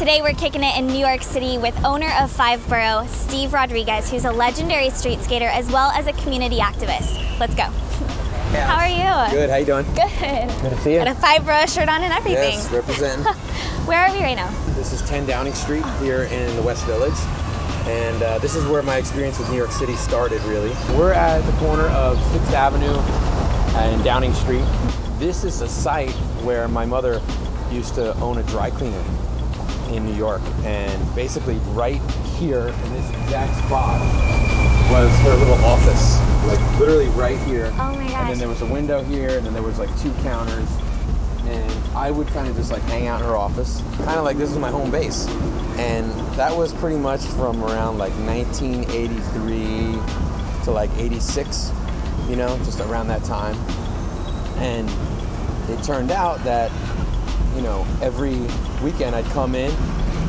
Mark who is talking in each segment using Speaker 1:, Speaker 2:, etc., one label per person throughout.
Speaker 1: Today we're kicking it in New York City with owner of Five Borough, Steve Rodriguez, who's a legendary street skater as well as a community activist. Let's go.
Speaker 2: Yeah.
Speaker 1: How are you?
Speaker 2: Good, how you doing?
Speaker 1: Good.
Speaker 2: Good to see you.
Speaker 1: Got a Five Borough shirt on and everything.
Speaker 2: Yes, representing.
Speaker 1: Where are we right now?
Speaker 2: This is 10 Downing Street here in the West Village. And this is where my experience with New York City started, really. We're at the corner of 6th Avenue and Downing Street. This is a site where my mother used to own a dry cleaner in New York. And basically right here in this exact spot was her little office. Like literally right here.
Speaker 1: Oh my gosh.
Speaker 2: And then there was a window here, and then there was like 2 counters. And I would kind of just like hang out in her office. Kind of like this is my home base. And that was pretty much from around like 1983 to like 86, you know, just around that time. And it turned out that, you know, every weekend I'd come in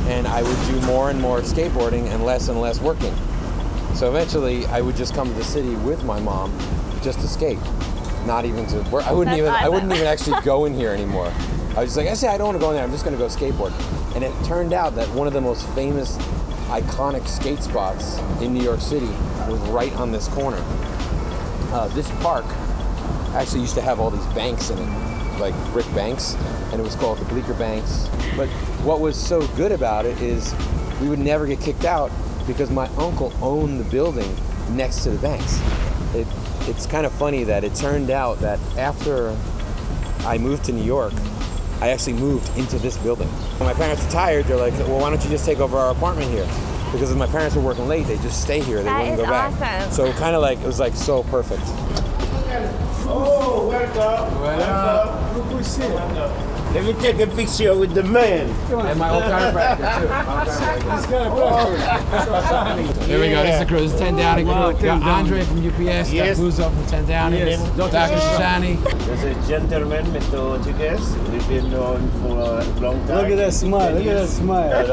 Speaker 2: and I would do more and more skateboarding and less working. So eventually I would just come to the city with my mom just to skate. Not even to work. I wouldn't even actually go in here anymore. I was just like, I don't want to go in there, I'm just going to go skateboard. And it turned out that one of the most famous, iconic skate spots in New York City was right on this corner. This park actually used to have all these banks in it, like brick banks, and it was called the Bleecker Banks. But what was so good about it is we would never get kicked out because my uncle owned the building next to the banks. It's kind of funny that it turned out that after I moved to New York, I actually moved into this building. When my parents retired, they're like, well, why don't you just take over our apartment here? Because if my parents were working late, they just stay here. They wouldn't go back.
Speaker 1: Awesome.
Speaker 2: So kind of like, it was like so perfect.
Speaker 3: Oh, welcome. Welcome. Look who's here. Let me take a picture with the man.
Speaker 2: And my old chiropractor too.
Speaker 4: Here we go. This is the crew. This is 10 Downing crew. Got Andre from UPS.
Speaker 3: Yes.
Speaker 4: Got Buzo from 10 Downing.
Speaker 3: Yes.
Speaker 4: Dr. Shani.
Speaker 3: There's a gentleman, Mr. Rodriguez. We've been known for a long time.
Speaker 5: Look at that smile. Look at that smile.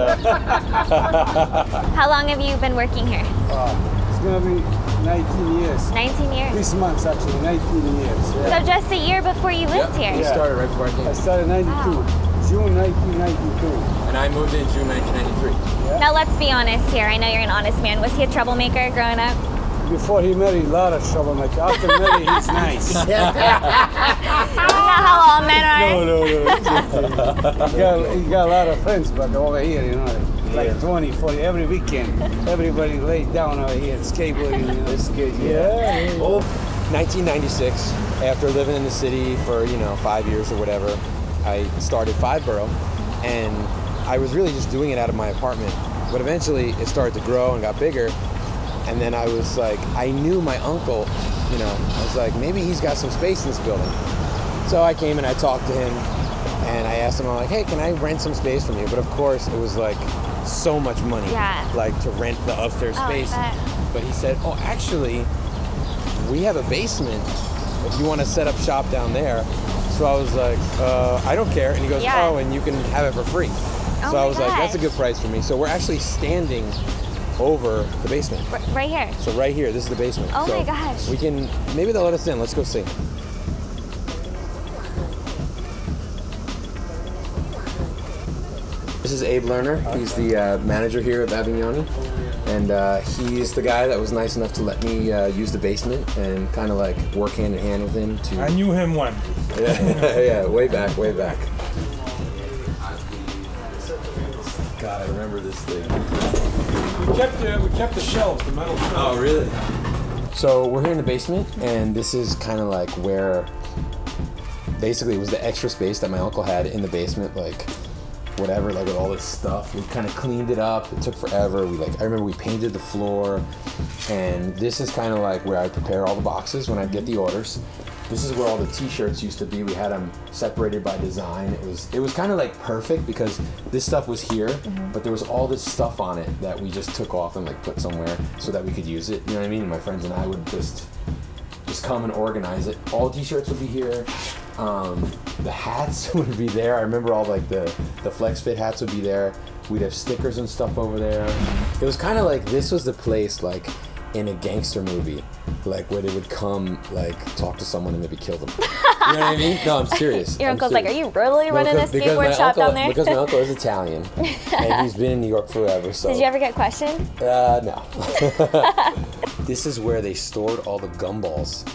Speaker 1: How long have you been working here?
Speaker 5: It's gonna be 19 years.
Speaker 1: 19 years.
Speaker 5: This month actually, 19 years. Yeah.
Speaker 1: So just a year before you lived
Speaker 2: We
Speaker 1: here?
Speaker 2: started right before I came.
Speaker 5: I started 92, June 1992.
Speaker 2: And I moved in June 1993.
Speaker 1: Now let's be honest here. I know you're an honest man. Was he a troublemaker growing up?
Speaker 5: Before he married, a lot of trouble. Like after married, he's nice.
Speaker 1: Isn't that how all men are?
Speaker 5: No. He got a lot of friends, but over here, you know, like 20, 40, every weekend, everybody laid down over here skateboarding. You know.
Speaker 3: This kid,
Speaker 5: Yeah.
Speaker 3: Oh,
Speaker 2: 1996, after living in the city for, 5 years or whatever, I started Five Borough, and I was really just doing it out of my apartment. But eventually it started to grow and got bigger, and then I was like, I knew my uncle, I was like, maybe he's got some space in this building. So I came and I talked to him, and I asked him, I'm like, hey, can I rent some space from you? But of course, it was like so much money, like to rent the upstairs space. But he said, oh, actually, we have a basement if you want to set up shop down there. So I was like, I don't care. And he goes, oh, and you can have it for free. So I was like, that's a good price for me. So we're actually standing over the basement.
Speaker 1: Right here?
Speaker 2: So right here, this is the basement.
Speaker 1: Oh
Speaker 2: so
Speaker 1: my gosh.
Speaker 2: We can, maybe they'll let us in. Let's go see. This is Abe Lerner. He's the manager here at Avignoni. And he's the guy that was nice enough to let me use the basement and kind of like work hand in hand with him.
Speaker 6: I knew him once.
Speaker 2: Yeah, way back. God, I remember this thing.
Speaker 6: We kept the shelves, the metal shelves.
Speaker 2: Oh, really? So we're here in the basement, and this is kind of like where, basically, it was the extra space that my uncle had in the basement, like whatever, like with all this stuff. We kind of cleaned it up. It took forever. I remember we painted the floor, and this is kind of like where I prepare all the boxes when I get the orders. This is where all the t-shirts used to be. We had them separated by design. It was kind of like perfect because this stuff was here, but there was all this stuff on it that we just took off and like put somewhere so that we could use it. You know what I mean? And my friends and I would just come and organize it. All the t-shirts would be here. The hats would be there. I remember all like the flex fit hats would be there. We'd have stickers and stuff over there. It was kind of like this was the place like in a gangster movie, like where they would come, like talk to someone and maybe kill them. You know what I mean? No, I'm serious.
Speaker 1: Your uncle's like, are you really running a skateboard shop down there?
Speaker 2: Because my uncle is Italian, and he's been in New York forever. So.
Speaker 1: Did you ever get questioned?
Speaker 2: No. This is where they stored all the gumballs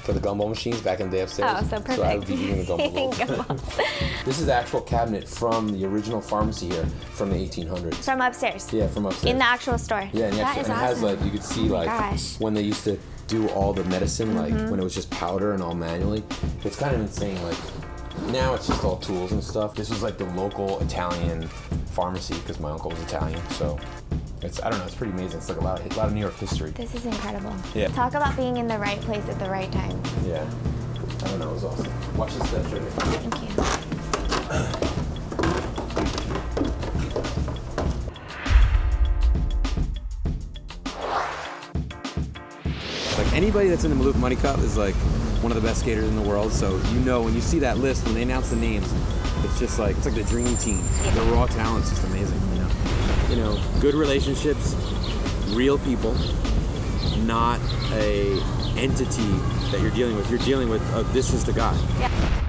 Speaker 2: for the gumball machines back in the day upstairs.
Speaker 1: Oh, so perfect.
Speaker 2: So I would be eating the gumballs.
Speaker 1: Gumballs.
Speaker 2: This is the actual cabinet from the original pharmacy here from the 1800s.
Speaker 1: From upstairs?
Speaker 2: Yeah, from upstairs.
Speaker 1: In the actual store?
Speaker 2: Yeah, and,
Speaker 1: that is
Speaker 2: it
Speaker 1: awesome.
Speaker 2: has like, you could see like
Speaker 1: gosh.
Speaker 2: when they used to do all the medicine, like when it was just powder and all manually. It's kind of insane. Like now it's just all tools and stuff. This was like the local Italian pharmacy because my uncle was Italian. So it's, I don't know, it's pretty amazing. It's like a lot of New York history.
Speaker 1: This is incredible.
Speaker 2: Yeah.
Speaker 1: Talk about being in the right place at the right time.
Speaker 2: Yeah. I don't know, it was awesome. Watch this steps right here.
Speaker 1: Thank you.
Speaker 2: Like anybody that's in the Maloof Money Cup is like one of the best skaters in the world. So you know when you see that list, when they announce the names, it's just like, it's like the dream team. The raw talent's just amazing, you know. You know, good relationships, real people, not a entity that you're dealing with. You're dealing with, this is the guy.
Speaker 1: Yeah.